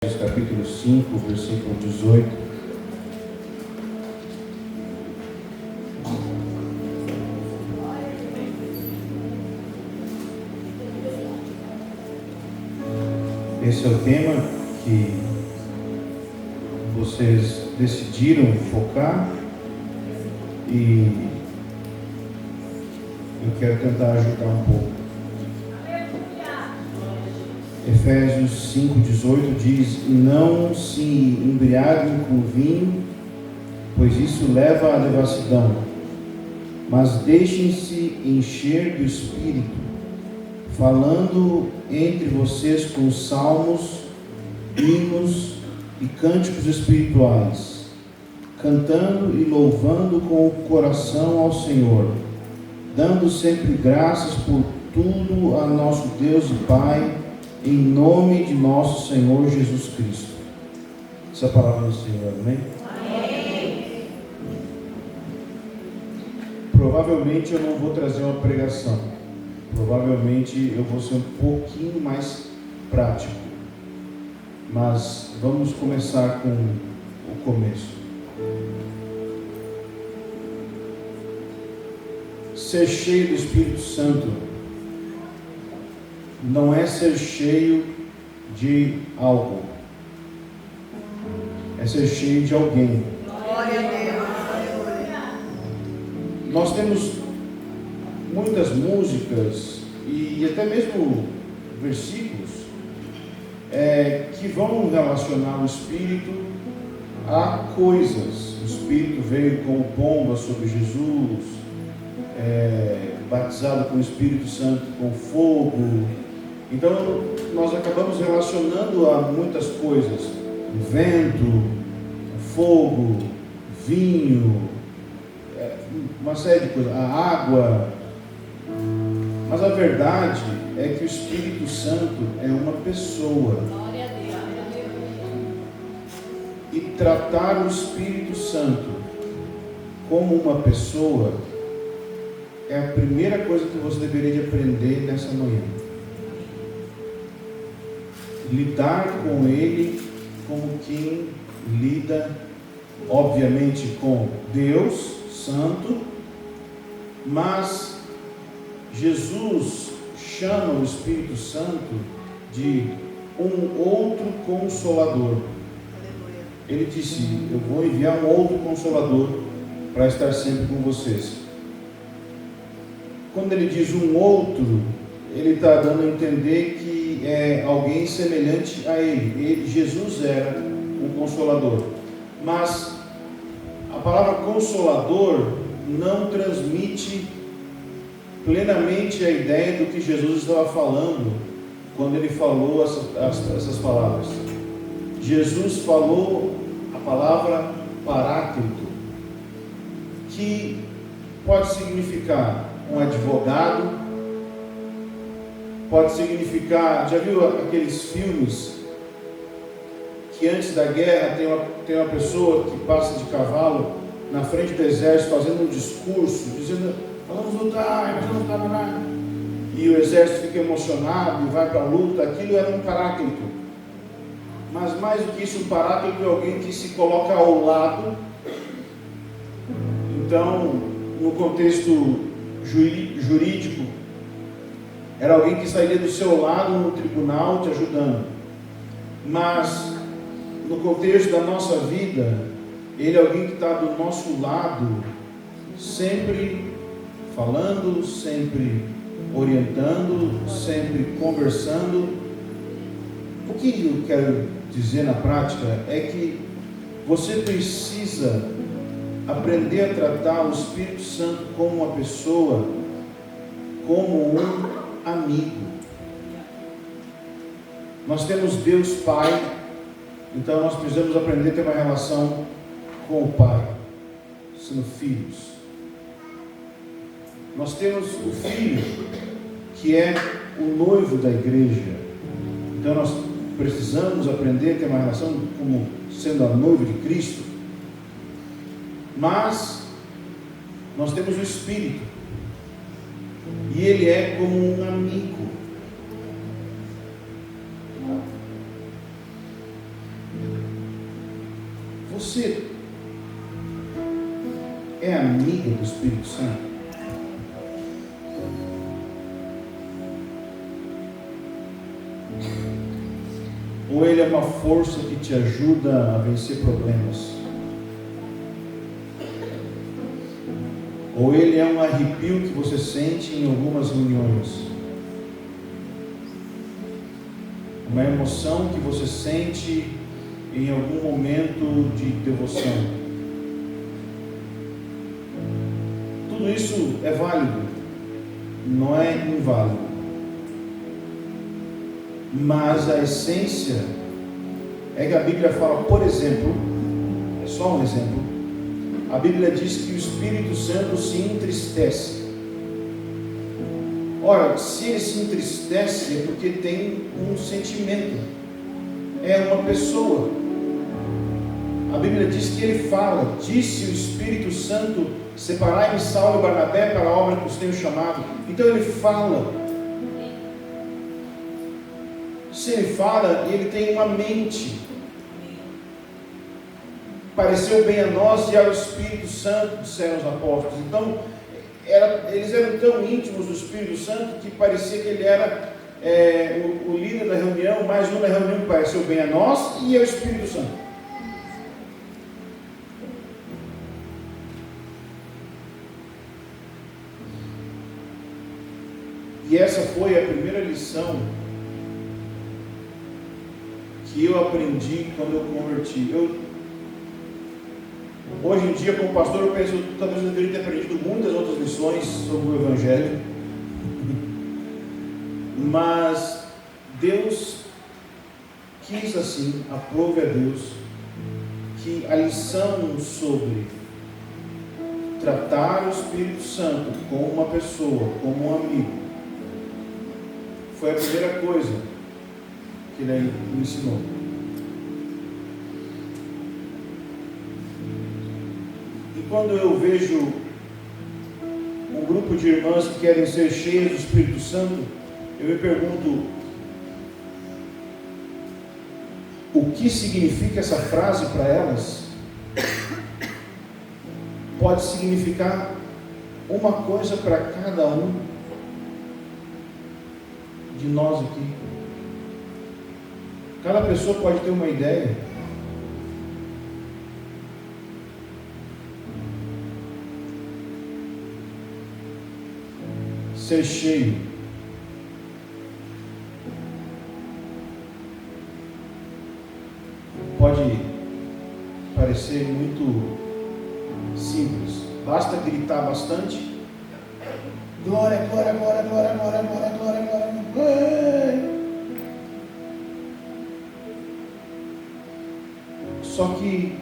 Capítulo 5, versículo 18. Esse é o tema que vocês decidiram focar e eu quero tentar ajudar um pouco. Efésios 5,18 diz: não se embriaguem com vinho, pois isso leva à devassidão, mas deixem-se encher do Espírito, falando entre vocês com salmos, hinos e cânticos espirituais, cantando e louvando com o coração ao Senhor, dando sempre graças por tudo a nosso Deus e Pai, em nome de nosso Senhor Jesus Cristo. Essa é a palavra do Senhor, amém? Amém. Provavelmente eu não vou trazer uma pregação. Provavelmente eu vou ser um pouquinho mais prático. Mas vamos começar com o começo. Ser cheio do Espírito Santo não é ser cheio de algo, é ser cheio de alguém. Glória a Deus. Nós temos muitas músicas e até mesmo versículos que vão relacionar o Espírito a coisas. O Espírito veio como pomba sobre Jesus, batizado com o Espírito Santo com fogo. Então nós acabamos relacionando a muitas coisas: o vento, o fogo, vinho, uma série de coisas, a água. Mas a verdade é que o Espírito Santo é uma pessoa. Glória a Deus. E tratar o Espírito Santo como uma pessoa é a primeira coisa que você deveria de aprender nessa manhã. Lidar com Ele como quem lida, obviamente, com Deus Santo, mas Jesus chama o Espírito Santo de um outro Consolador. Ele disse: eu vou enviar um outro Consolador para estar sempre com vocês. Quando ele diz um outro, ele está dando a entender que é alguém semelhante a ele. Jesus era um Consolador, mas a palavra Consolador não transmite plenamente a ideia do que Jesus estava falando quando ele falou essas palavras. Jesus falou a palavra Paráclito, que pode significar um advogado, pode significar, já viu aqueles filmes que antes da guerra tem uma pessoa que passa de cavalo na frente do exército fazendo um discurso, dizendo: vamos lutar, vamos lutar, e o exército fica emocionado e vai para a luta. Aquilo era um paráclito. Mas mais do que isso, um paráclito é alguém que se coloca ao lado. Então, no contexto jurídico, era alguém que estaria do seu lado no tribunal te ajudando. Mas no contexto da nossa vida, ele é alguém que está do nosso lado, sempre falando, sempre orientando, sempre conversando. O que eu quero dizer na prática é que você precisa aprender a tratar o Espírito Santo como uma pessoa, como um amigo. Nós temos Deus Pai, então nós precisamos aprender a ter uma relação com o Pai, sendo filhos. Nós temos o Filho, que é o noivo da igreja. Então nós precisamos aprender a ter uma relação como sendo a noiva de Cristo. Mas nós temos o Espírito, e ele é como um amigo. Você é amiga do Espírito Santo? Ou ele é uma força que te ajuda a vencer problemas? Ou ele é um arrepio que você sente em algumas reuniões? Uma emoção que você sente em algum momento de devoção? Tudo isso é válido, não é inválido. Mas a essência é que a Bíblia fala, por exemplo, é só um exemplo, a Bíblia diz que o Espírito Santo se entristece. Ora, se ele se entristece é porque tem um sentimento, é uma pessoa. A Bíblia diz que ele fala, disse o Espírito Santo, separai-me Saulo e Barnabé para a obra que os tenho chamado. Então ele fala. Se ele fala, ele tem uma mente. Pareceu bem a nós e ao Espírito Santo, disseram os apóstolos. Então, eles eram tão íntimos do Espírito Santo que parecia que ele era o líder da reunião, mais um da reunião que pareceu bem a nós e ao Espírito Santo. E essa foi a primeira lição que eu aprendi quando eu converti. Hoje em dia, como pastor, eu penso, talvez eu deveria ter aprendido muitas outras lições sobre o Evangelho, mas Deus quis assim, aprove a Deus, que a lição sobre tratar o Espírito Santo como uma pessoa, como um amigo, foi a primeira coisa que ele me ensinou. E quando eu vejo um grupo de irmãs que querem ser cheias do Espírito Santo, eu me pergunto, o que significa essa frase para elas? Pode significar uma coisa para cada um de nós aqui. Cada pessoa pode ter uma ideia. Ser cheio pode parecer muito simples. Basta gritar bastante. Glória, glória, glória, glória, glória, glória, glória, glória, glória. Só que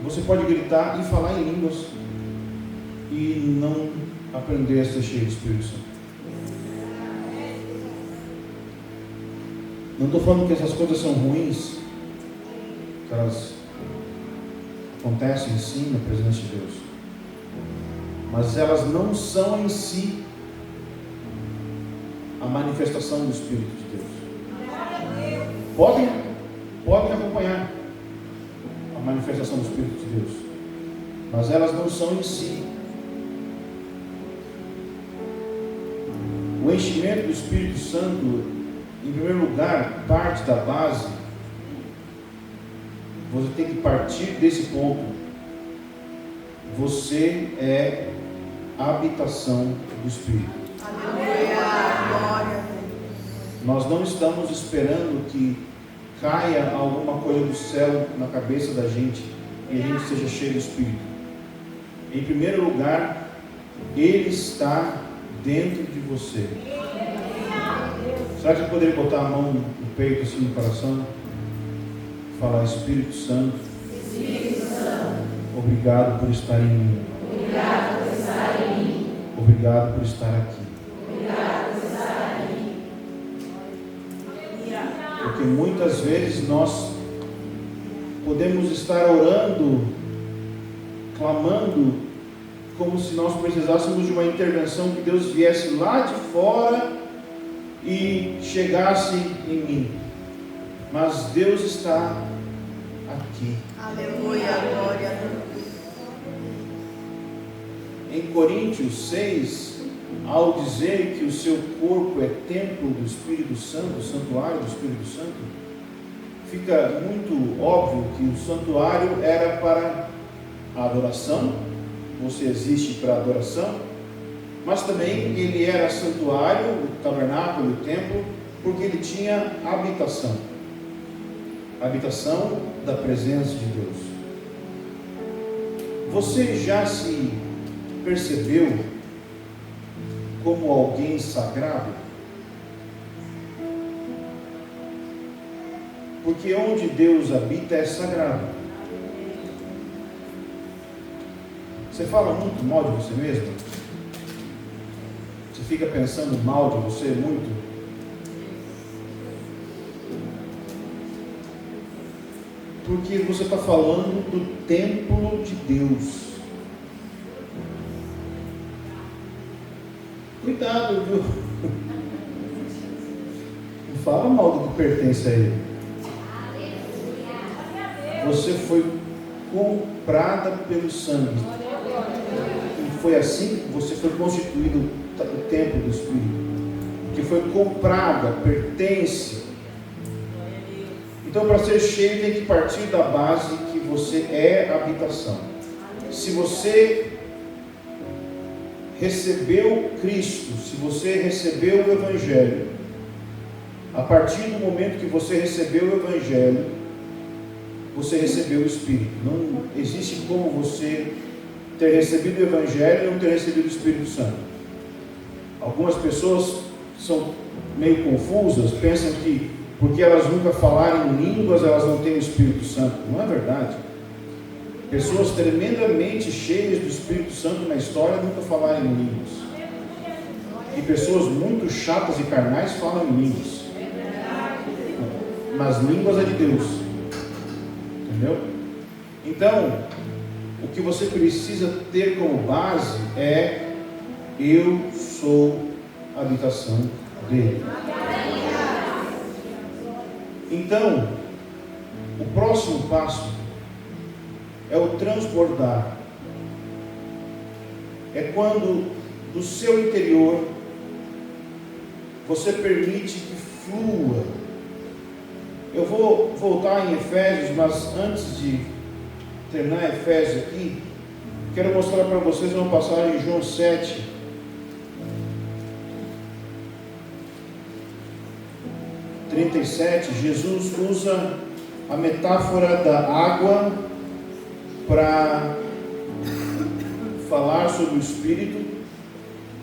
você pode gritar e falar em línguas e não aprender a ser cheio do Espírito Santo. Não estou falando que essas coisas são ruins, que elas acontecem sim na presença de Deus, mas elas não são em si a manifestação do Espírito de Deus. Podem acompanhar a manifestação do Espírito de Deus, mas elas não são em si. O enchimento do Espírito Santo, em primeiro lugar, parte da base. Você tem que partir desse ponto. Você é a habitação do Espírito. Aleluia. Nós não estamos esperando que caia alguma coisa do céu na cabeça da gente e a gente seja cheio do Espírito. Em primeiro lugar, Ele está dentro de você. Será que eu poderia botar a mão no peito, assim, no coração? Falar: Espírito Santo, obrigado por estar em mim. Obrigado por estar em mim. Obrigado por estar aqui. Obrigado por estar aqui. Porque muitas vezes nós podemos estar orando, clamando, como se nós precisássemos de uma intervenção, que Deus viesse lá de fora e chegasse em mim. Mas Deus está aqui. Aleluia, glória a Deus. Em Coríntios 6, ao dizer que o seu corpo é templo do Espírito Santo, santuário do Espírito Santo, fica muito óbvio que o santuário era para a adoração, você existe para a adoração, mas também ele era santuário, o tabernáculo, o templo, porque ele tinha habitação, habitação da presença de Deus. Você já se percebeu como alguém sagrado? Porque onde Deus habita é sagrado. Você fala muito mal de você mesmo? Você fica pensando mal de você muito? Porque você está falando do templo de Deus. Cuidado, viu? Não fala mal do que pertence a Ele. Você foi comprada pelo sangue. E foi assim que você foi constituído o templo do Espírito. Que foi comprada, pertence. Então, para ser cheio, tem que partir da base que você é habitação. Se você recebeu Cristo, se você recebeu o Evangelho, a partir do momento que você recebeu o Evangelho, você recebeu o Espírito. Não existe como você ter recebido o Evangelho e não ter recebido o Espírito Santo. Algumas pessoas são meio confusas, pensam que porque elas nunca falaram em línguas, elas não têm o Espírito Santo. Não é verdade. Pessoas tremendamente cheias do Espírito Santo na história nunca falaram em línguas. E pessoas muito chatas e carnais falam em línguas. Mas línguas é de Deus. Entendeu? Então, o que você precisa ter como base é: eu sou a habitação dele. Então, o próximo passo é o transbordar. É quando do seu interior você permite que flua. Eu vou voltar em Efésios, mas antes de terminar Efésios aqui, quero mostrar para vocês uma passagem em João 7. Jesus usa a metáfora da água para falar sobre o Espírito.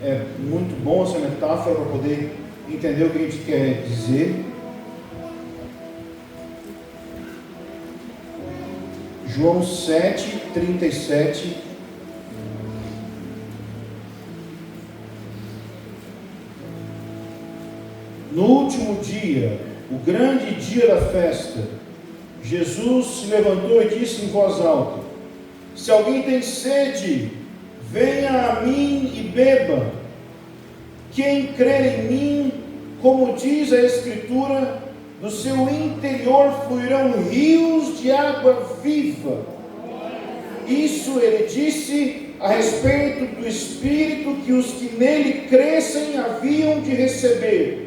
É muito bom essa metáfora para poder entender o que a gente quer dizer. João 7:37. No último dia, o grande dia da festa, Jesus se levantou e disse em voz alta: se alguém tem sede, venha a mim e beba. Quem crer em mim, como diz a Escritura, do seu interior fluirão rios de água viva. Isso ele disse a respeito do Espírito que os que nele crescem haviam de receber.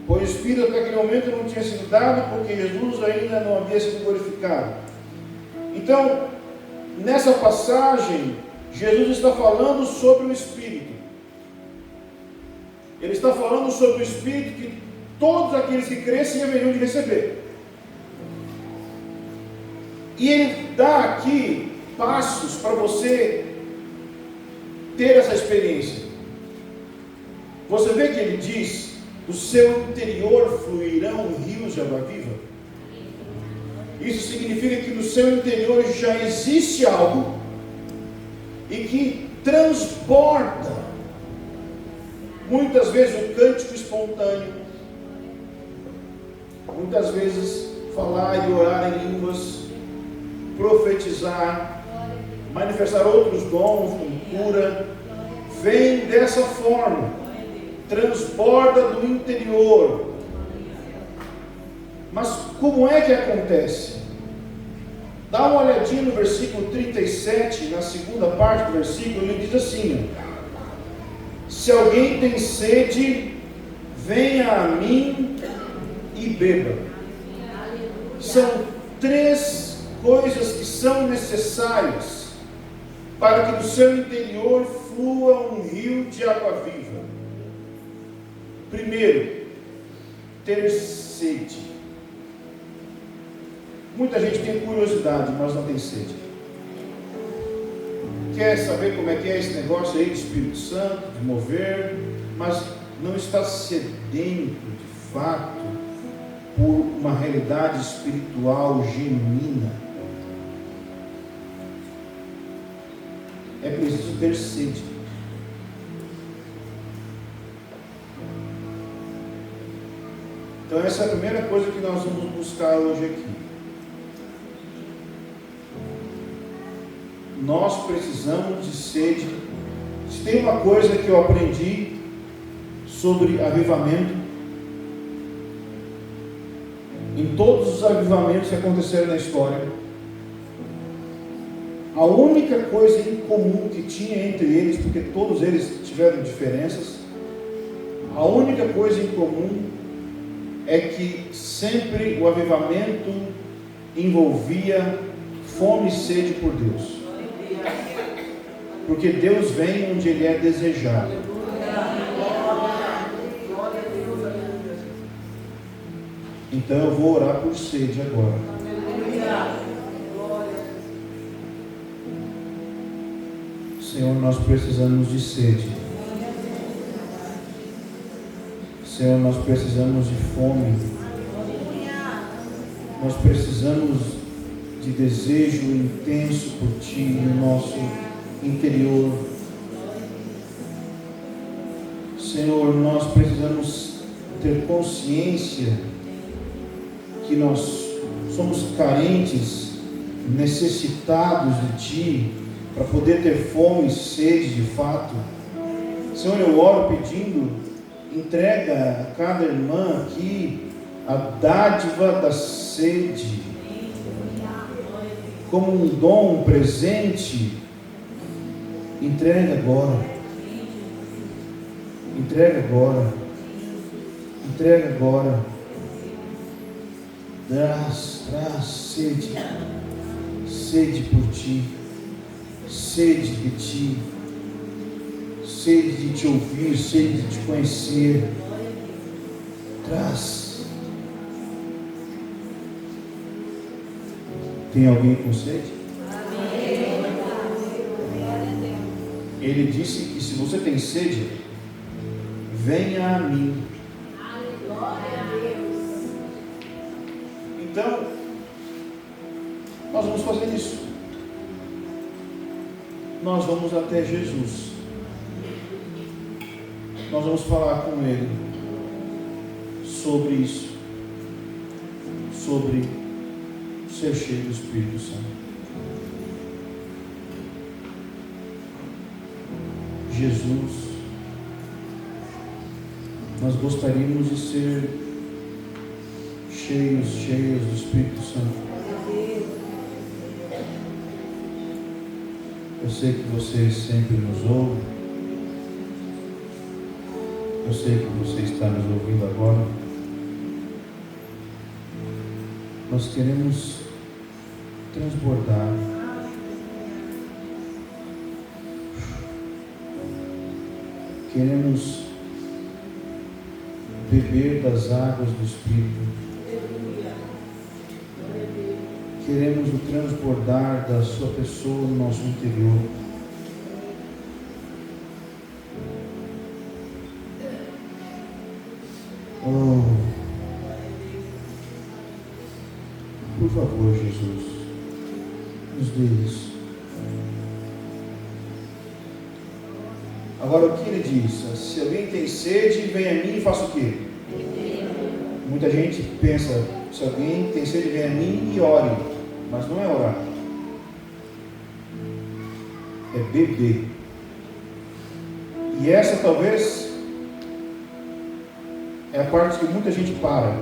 Pois o Espírito até aquele momento não tinha sido dado, porque Jesus ainda não havia sido glorificado. Então, nessa passagem, Jesus está falando sobre o Espírito. Ele está falando sobre o Espírito que todos aqueles que crescem haveriam de receber. E ele dá aqui passos para você ter essa experiência. Você vê que ele diz: do seu interior fluirão rios de água viva. Isso significa que no seu interior já existe algo e que transborda. Muitas vezes o cântico espontâneo, muitas vezes falar e orar em línguas, profetizar, manifestar outros dons, como cura, vem dessa forma. Transborda do interior. Mas como é que acontece? Dá uma olhadinha no versículo 37, na segunda parte do versículo, ele diz assim: se alguém tem sede, venha a mim e beba. São 3 coisas que são necessárias para que do seu interior flua um rio de água viva. Primeiro, ter sede. Muita gente tem curiosidade, mas não tem sede. Quer saber como é que é esse negócio aí do Espírito Santo, de mover, mas não está sedento de fato por uma realidade espiritual genuína. É preciso ter sede. Então essa é a primeira coisa que nós vamos buscar hoje aqui. Nós precisamos de sede. Se tem uma coisa que eu aprendi sobre avivamento, em todos os avivamentos que aconteceram na história, a única coisa em comum que tinha entre eles, porque todos eles tiveram diferenças, a única coisa em comum é que sempre o avivamento envolvia fome e sede por Deus. Porque Deus vem onde Ele é desejado. Então eu vou orar por sede agora. Senhor, nós precisamos de sede. Senhor, nós precisamos de fome. Nós precisamos de desejo intenso por Ti no nosso interior. Senhor, nós precisamos ter consciência que nós somos carentes, necessitados de Ti, para poder ter fome e sede de fato. Senhor, eu oro pedindo, entrega a cada irmã aqui a dádiva da sede, como um dom, um presente. Entrega agora. Entrega agora. Entrega agora. Traz sede. Sede por Ti. Sede de Ti. Sede de Te ouvir. Sede de Te conhecer. Traz. Tem alguém com sede? Ele disse que se você tem sede, venha a mim. Então, nós vamos fazer isso. Nós vamos até Jesus. Nós vamos falar com Ele sobre isso, sobre ser cheio do Espírito Santo. Jesus, nós gostaríamos de ser cheios do Espírito Santo. Eu sei que você sempre nos ouve. Eu sei que você está nos ouvindo agora. Nós queremos transbordar. Queremos beber das águas do Espírito. Queremos o transbordar da sua pessoa no nosso interior. Oh, por favor, Jesus, nos dê isso. Agora, o que ele diz? Se alguém tem sede, vem a mim e faça o quê? Muita gente pensa, se alguém tem sede, vem a mim e ore. Mas não é orar. É beber. E essa talvez é a parte que muita gente para.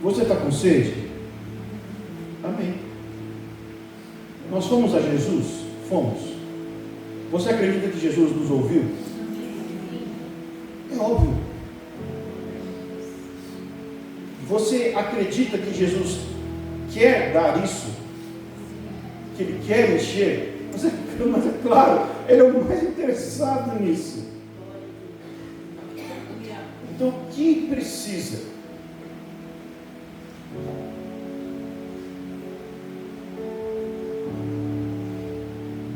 Você está com sede? Nós fomos a Jesus? Fomos. Você acredita que Jesus nos ouviu? É óbvio. Você acredita que Jesus quer dar isso? Que Ele quer mexer? Mas é claro, Ele é o mais interessado nisso. Então, o que precisa?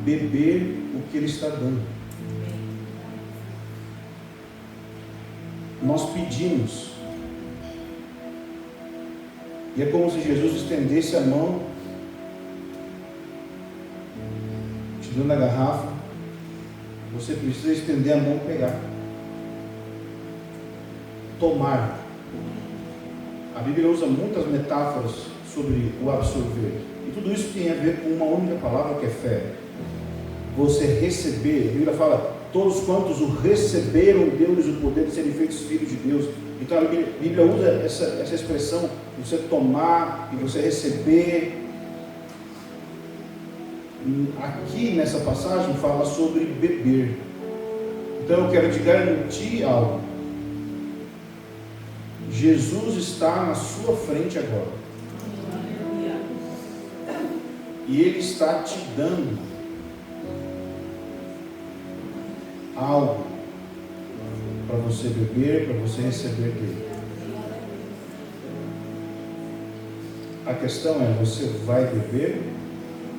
Beber o que Ele está dando. Nós pedimos, e é como se Jesus estendesse a mão, te dando a garrafa. Você precisa estender a mão e pegar. Tomar. A Bíblia usa muitas metáforas sobre o absorver, e tudo isso tem a ver com uma única palavra, que é fé. Você receber. A Bíblia fala: todos quantos o receberam, deu-lhes o poder de serem feitos filhos de Deus. Então a Bíblia usa essa expressão, você tomar e você receber. Aqui nessa passagem fala sobre beber. Então eu quero te garantir algo. Jesus está na sua frente agora, e Ele está te dando algo para você beber, para você receber dele. A questão é: você vai beber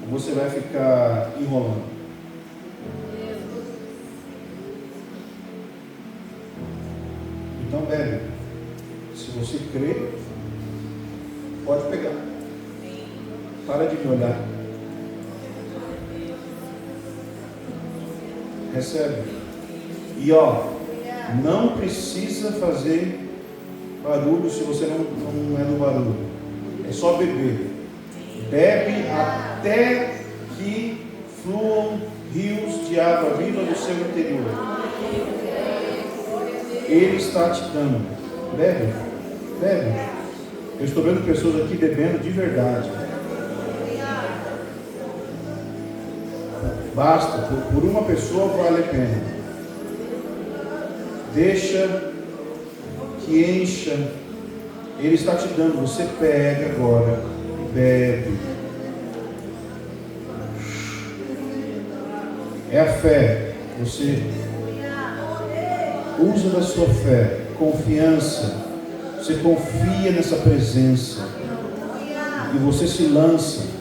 ou você vai ficar enrolando? Então bebe. Se você crê, pode pegar. Para de me olhar. Recebe. E não precisa fazer barulho se você não é do barulho. É só beber. Bebe até que fluam rios de água viva do seu interior. Ele está te dando. Bebe. Bebe. Eu estou vendo pessoas aqui bebendo de verdade. Basta, por uma pessoa vale a pena. Deixa que encha. Ele está te dando, você pega agora e bebe. É a fé. Você usa da sua fé, confiança. Você confia nessa presença e você se lança.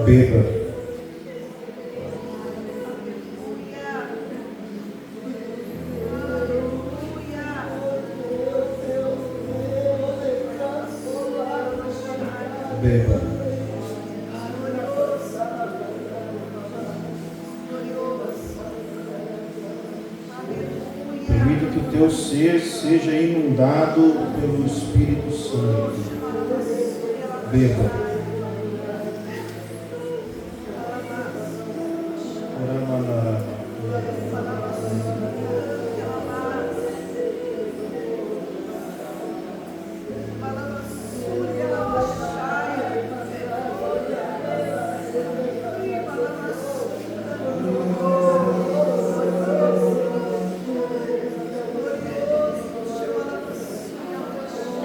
Beba. Beba. Permita que o teu ser seja inundado pelo Espírito Santo. Beba.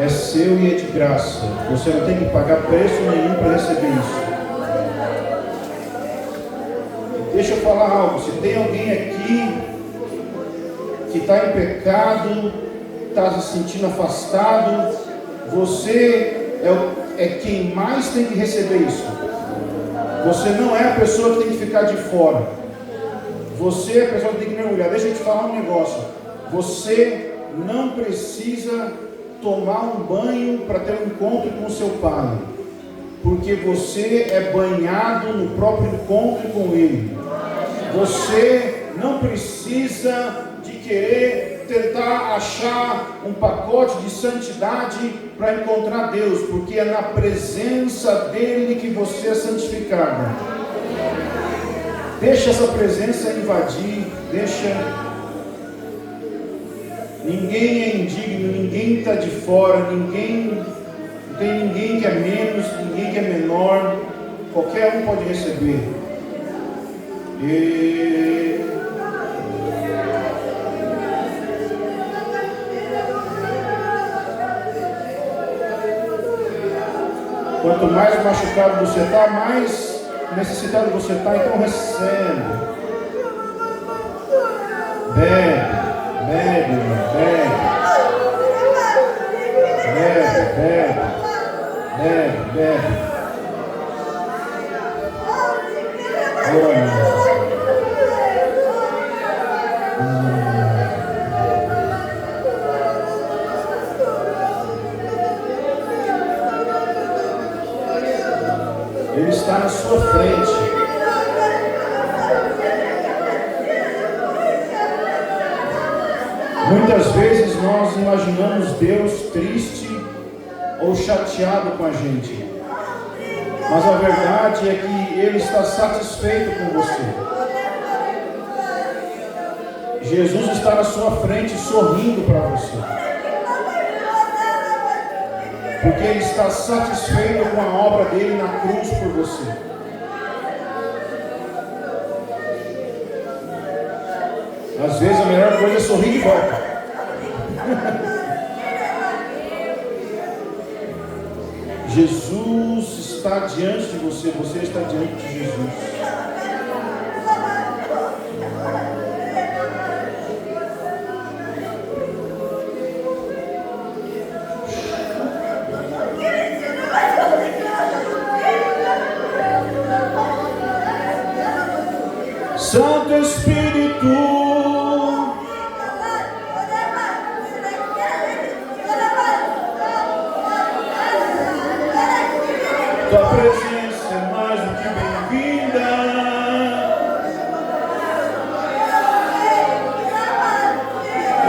É seu e é de graça. Você não tem que pagar preço nenhum para receber isso. E deixa eu falar algo. Se tem alguém aqui que está em pecado, está se sentindo afastado, você é quem mais tem que receber isso. Você não é a pessoa que tem que ficar de fora. Você é a pessoa que tem que mergulhar. Deixa eu te falar um negócio. Você não precisa tomar um banho para ter um encontro com seu Pai, porque você é banhado no próprio encontro com Ele. Você não precisa de querer tentar achar um pacote de santidade para encontrar Deus, porque é na presença dele que você é santificado. Deixa essa presença invadir, ninguém é indigno, ninguém está de fora, não tem ninguém que é menos, ninguém que é menor, qualquer um pode receber. Quanto mais machucado você está, mais necessitado você está, então recebe. Bebe. Ele está na sua frente. Muitas vezes nós imaginamos Deus triste ou chateado com a gente, mas a verdade é que Ele está satisfeito com você. Jesus está na sua frente sorrindo para você, porque Ele está satisfeito com a obra dele na cruz por você. Às vezes a melhor coisa é sorrir de volta. Jesus está diante de você, você está diante de Jesus. Santo Espírito, tua presença é mais do que bem-vinda.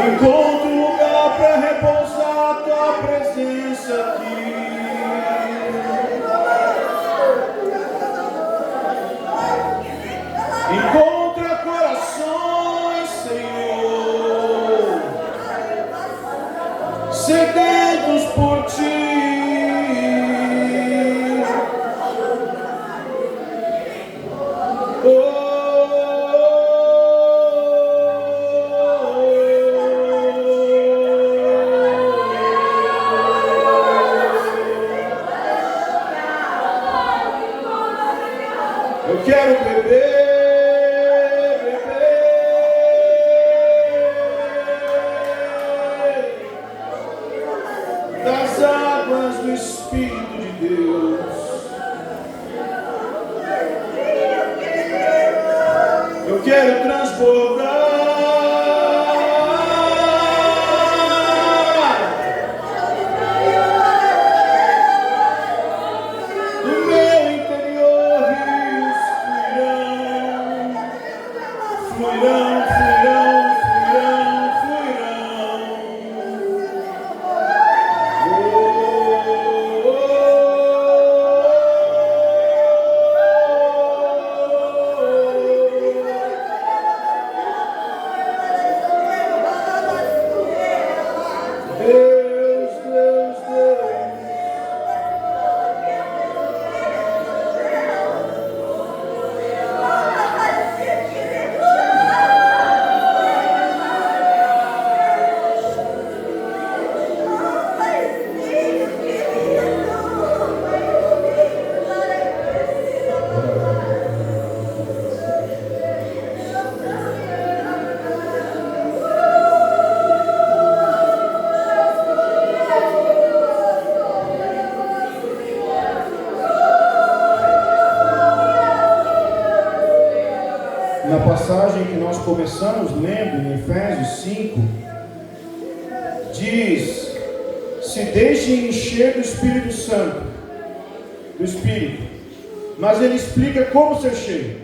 Encontre um lugar para repousar tua presença aqui. Encontra corações, Senhor, sedentos por ti. Eu quero beber das águas do Espírito de Deus. Eu quero transbordar do meu interior, rios fluirão. Na passagem que nós começamos lendo em Efésios 5, diz: se deixem encher do Espírito Santo, do Espírito. Mas ele explica como ser cheio.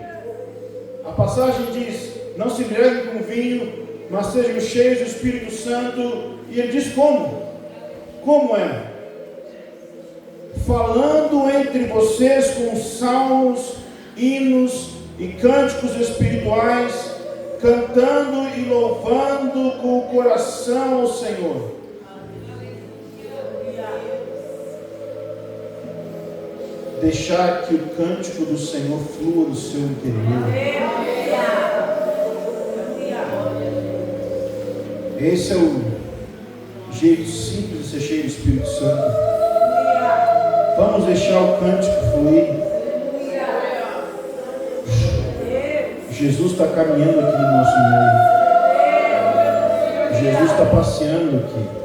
A passagem diz: não se embriaguem com vinho, mas sejam cheios do Espírito Santo. E ele diz como? Como é? Falando entre vocês com salmos, hinos e cânticos espirituais, cantando e louvando com o coração ao Senhor. Deixar que o cântico do Senhor flua no seu interior. Esse é o jeito simples de ser cheio do Espírito Santo. Vamos deixar o cântico fluir. Jesus está caminhando aqui no nosso meio. Jesus está passeando aqui.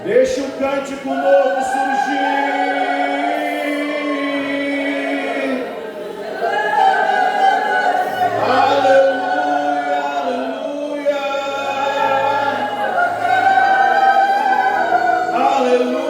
Deixe um cântico novo surgir. Aleluia, aleluia. Aleluia.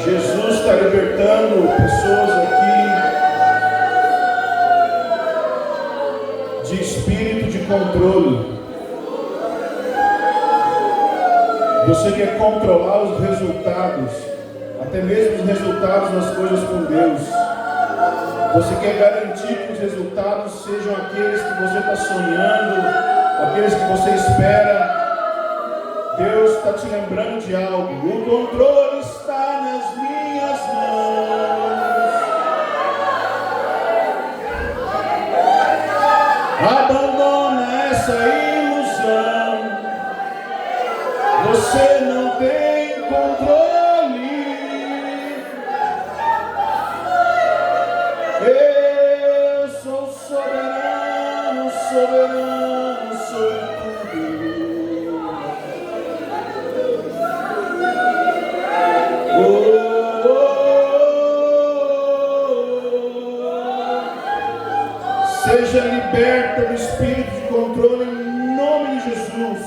Jesus está libertando pessoas aqui de espírito de controle. Você quer controlar os resultados, até mesmo os resultados nas coisas com Deus. Você quer garantir que os resultados sejam aqueles que você está sonhando, aqueles que você espera. Deus está te lembrando de algo. O controle está nas minhas mãos. Abandona essa ilusão. Você não tem controle. Eu sou soberano, soberano sobre tudo. Seja liberta do espírito de controle em nome de Jesus.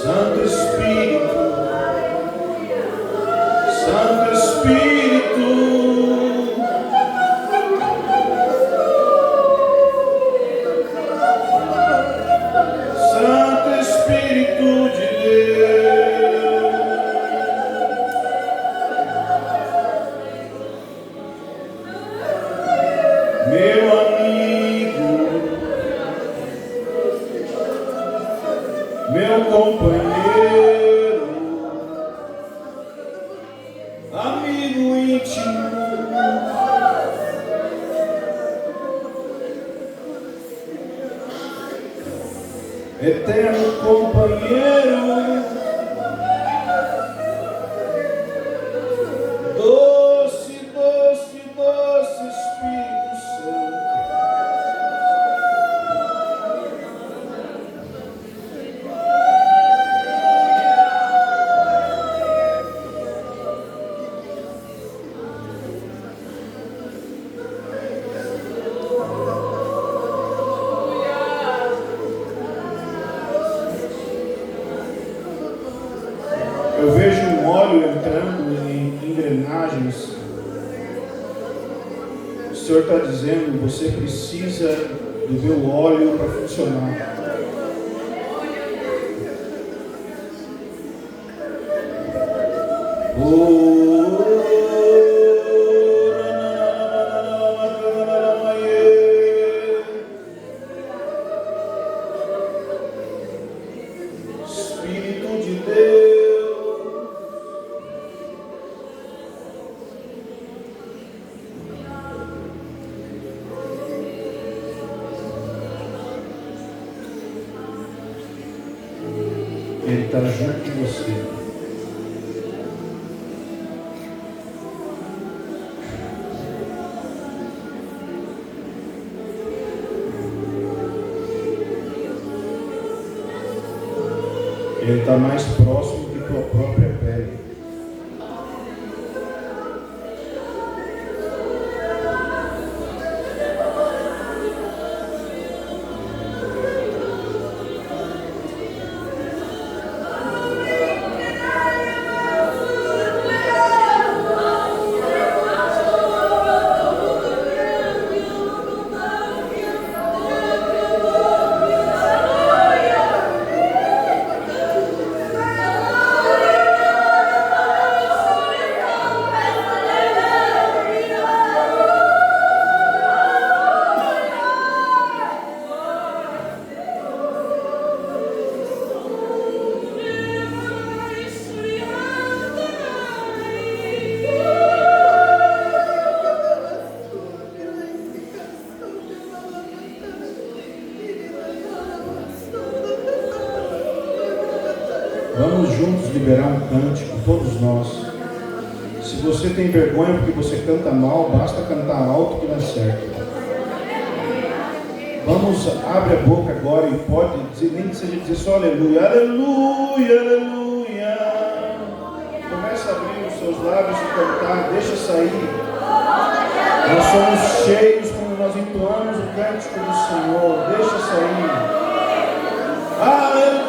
Santo Espírito, Santo Espírito. Santo Espírito de Deus, Eu vejo um óleo entrando em engrenagens. O Senhor está dizendo, você precisa do meu óleo para funcionar. Espírito de Deus, Ele está junto com você. Ele está mais próximo que tua própria pele. Vamos juntos liberar um cântico, todos nós. Se você tem vergonha porque você canta mal, basta cantar alto que dá certo. Vamos, abre a boca agora e pode dizer, nem que seja dizer só aleluia, aleluia, aleluia. Começa a abrir os seus lábios e cantar, deixa sair. Nós somos cheios quando nós entoamos o cântico do Senhor, deixa sair. Aleluia.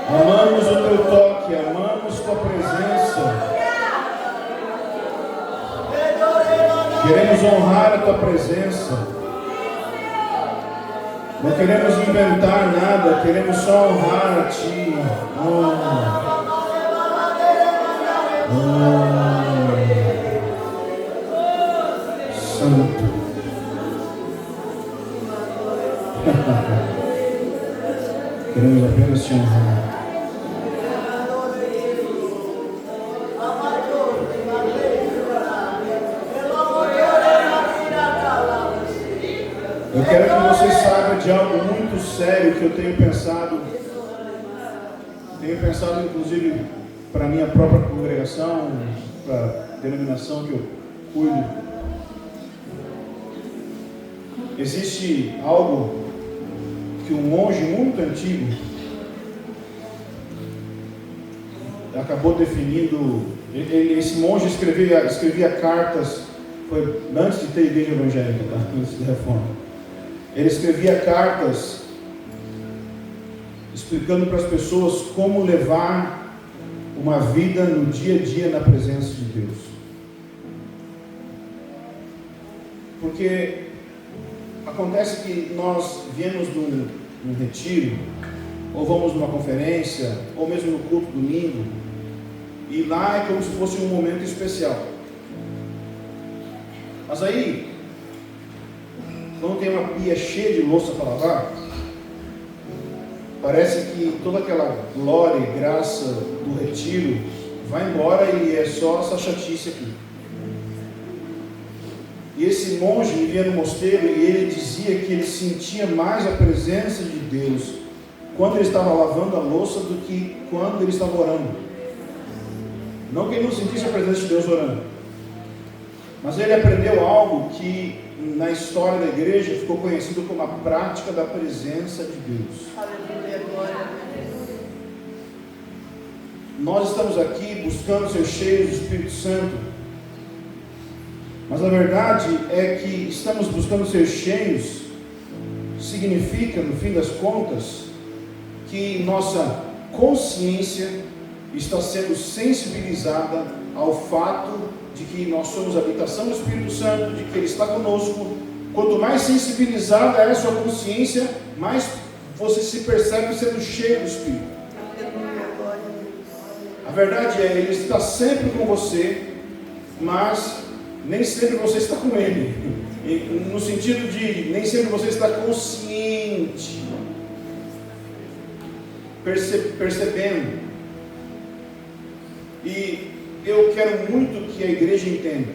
Amamos o teu toque, amamos tua presença. Queremos honrar a tua presença. Não queremos inventar nada, queremos só honrar a ti. Santo. Queremos apenas te honrar. Eu quero que você saiba de algo muito sério que eu tenho pensado inclusive para a minha própria congregação, para a denominação que eu cuido. Existe algo que um monge muito antigo acabou definindo. Esse monge escrevia cartas, foi antes de ter igreja evangélica, tá? Antes da reforma. Ele escrevia cartas explicando para as pessoas como levar uma vida no dia a dia na presença de Deus. Porque acontece que nós viemos num retiro, ou vamos numa conferência, ou mesmo no culto domingo, e lá é como se fosse um momento especial. Mas aí, quando tem uma pia cheia de louça para lavar, parece que toda aquela glória e graça do retiro vai embora e é só essa chatice aqui. E esse monge vivia no mosteiro e ele dizia que ele sentia mais a presença de Deus quando ele estava lavando a louça do que quando ele estava orando. Não que ele não sentisse a presença de Deus orando, mas ele aprendeu algo que na história da igreja ficou conhecido como a prática da presença de Deus. Aleluia, glória a Deus. Nós estamos aqui buscando ser cheios do Espírito Santo, mas a verdade é que estamos buscando ser cheios significa, no fim das contas, que nossa consciência está sendo sensibilizada ao fato de que nós somos a habitação do Espírito Santo, de que Ele está conosco. Quanto mais sensibilizada é a sua consciência, mais você se percebe sendo cheio do Espírito. A verdade é, Ele está sempre com você, mas nem sempre você está com Ele. No sentido de, nem sempre você está consciente, percebendo. E eu quero muito que a igreja entenda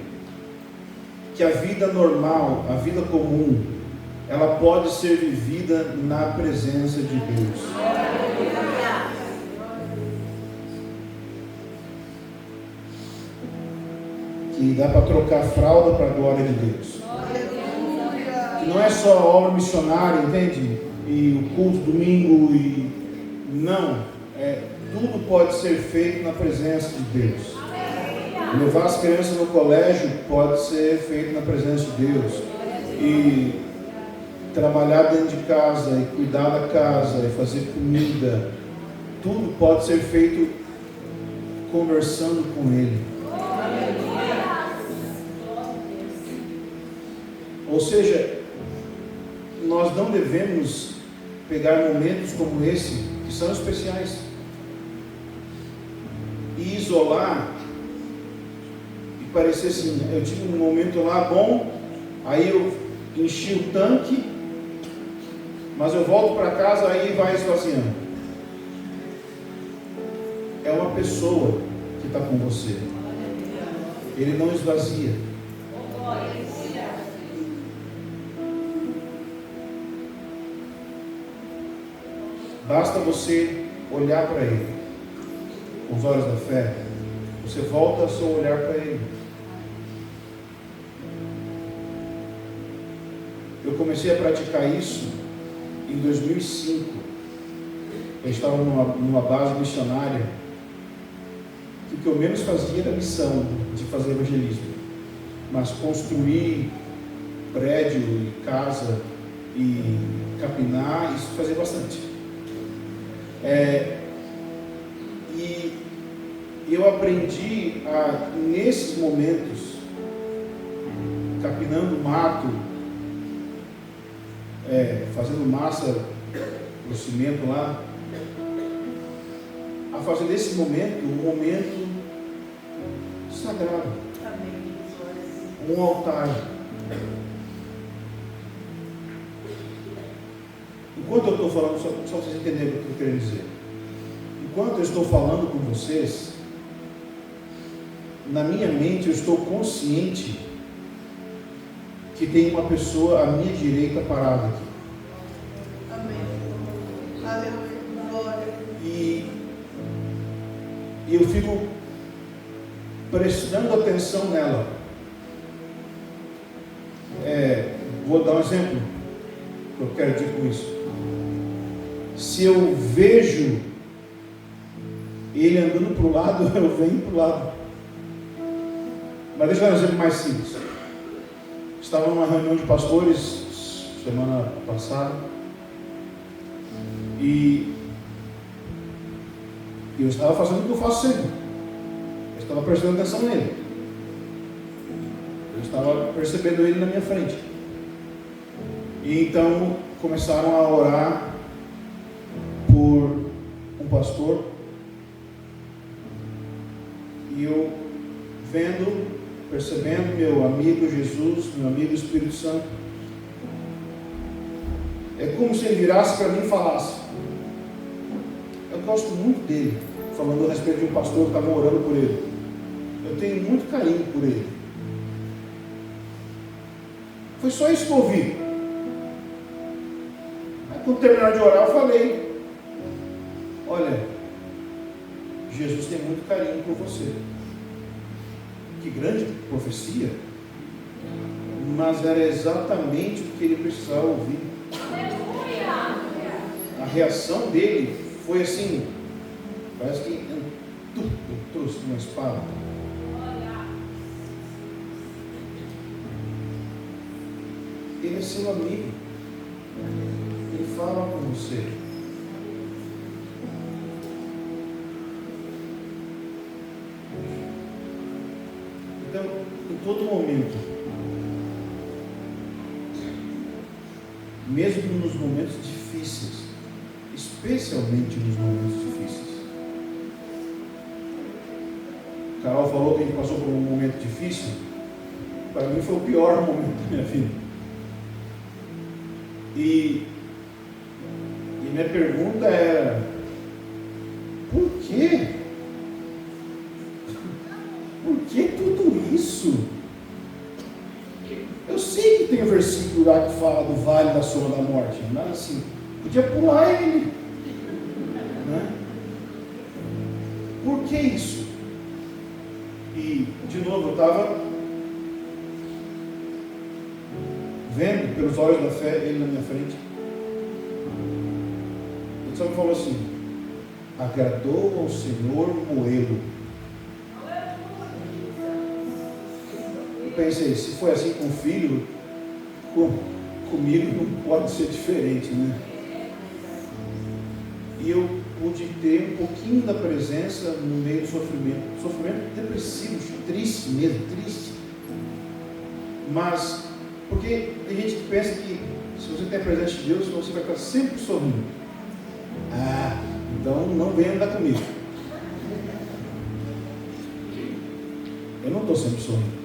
que a vida normal, a vida comum, ela pode ser vivida na presença de Deus. Que dá para trocar fralda para a glória de Deus. Que não é só a obra missionária, entende? E o culto domingo e não, tudo pode ser feito na presença de Deus. Levar as crianças no colégio pode ser feito na presença de Deus. E trabalhar dentro de casa, e cuidar da casa, e fazer comida, tudo pode ser feito conversando com Ele. Ou seja, nós não devemos pegar momentos como esse, que são especiais, e isolar e parecer assim, eu tive um momento lá bom, aí eu enchi o tanque, mas eu volto para casa, aí vai esvaziando. É uma pessoa que está com você, Ele não esvazia. Basta você olhar para Ele com os olhos da fé, você volta a seu olhar para Ele. Eu comecei a praticar isso em 2005. eu estava numa base missionária, que o que eu menos fazia era a missão de fazer evangelismo, mas construir prédio e casa e capinar, isso fazia bastante. E eu aprendi nesses momentos, capinando mato, fazendo massa pro cimento lá, a fazer desse momento um momento sagrado, um altar. Enquanto eu estou falando, só para vocês entenderem o que eu estou querendo dizer. Enquanto eu estou falando com vocês, na minha mente eu estou consciente que tem uma pessoa à minha direita parada aqui. Amém. Aleluia. E eu fico prestando atenção nela. Vou dar um exemplo que eu quero dizer com isso. Se eu vejo ele andando para o lado, eu venho para o lado. Mas deixa eu dar um exemplo mais simples. Estava numa reunião de pastores semana passada e eu estava fazendo o que eu faço sempre. Eu estava prestando atenção nele. Eu estava percebendo ele na minha frente. E então começaram a orar por um pastor. E eu vendo, percebendo meu amigo Jesus, meu amigo Espírito Santo. É como se ele virasse para mim e falasse: eu gosto muito dele, falando a respeito de um pastor que estava orando por ele. Eu tenho muito carinho por ele. Foi só isso que eu ouvi. Aí quando terminar de orar, eu falei: olha, Jesus tem muito carinho por você. Que grande profecia, mas era exatamente o que ele precisava ouvir. A reação dele foi assim, parece que eu trouxe uma espada. Ele é seu amigo, ele fala com você. Então, em todo momento, mesmo nos momentos difíceis, especialmente nos momentos difíceis. Carol falou que a gente passou por um momento difícil. Para mim foi o pior momento da minha vida. E minha pergunta era: por quê? Por que tudo isso? Eu sei que tem um versículo lá que fala do vale da sombra da morte, mas assim, podia pular ele, né? Por que isso? E de novo eu estava vendo pelos olhos da fé ele na minha frente. Ele só me falou assim: agradou ao Senhor moê-lo. Eu pensei, se foi assim com o filho, comigo não pode ser diferente, né? E eu pude ter um pouquinho da presença no meio do sofrimento. Sofrimento depressivo, triste mesmo, triste. Mas, porque tem gente que pensa que se você tem a presença de Deus, você vai estar sempre sorrindo. Ah, então não venha andar comigo. Eu não estou sempre sorrindo.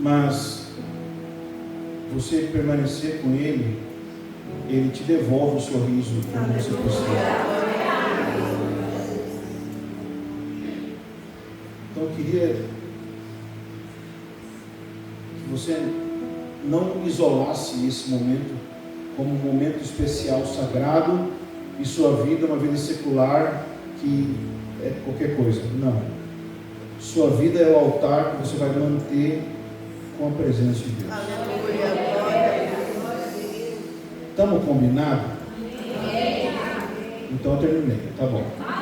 Mas você permanecer com Ele, Ele te devolve o sorriso quando você precisa. Então eu queria que você não isolasse esse momento como um momento especial, sagrado, e sua vida uma vida secular que é qualquer coisa. Não. Sua vida é o altar que você vai manter com a presença de Deus. Aleluia. Estamos combinados? Então eu terminei, tá bom.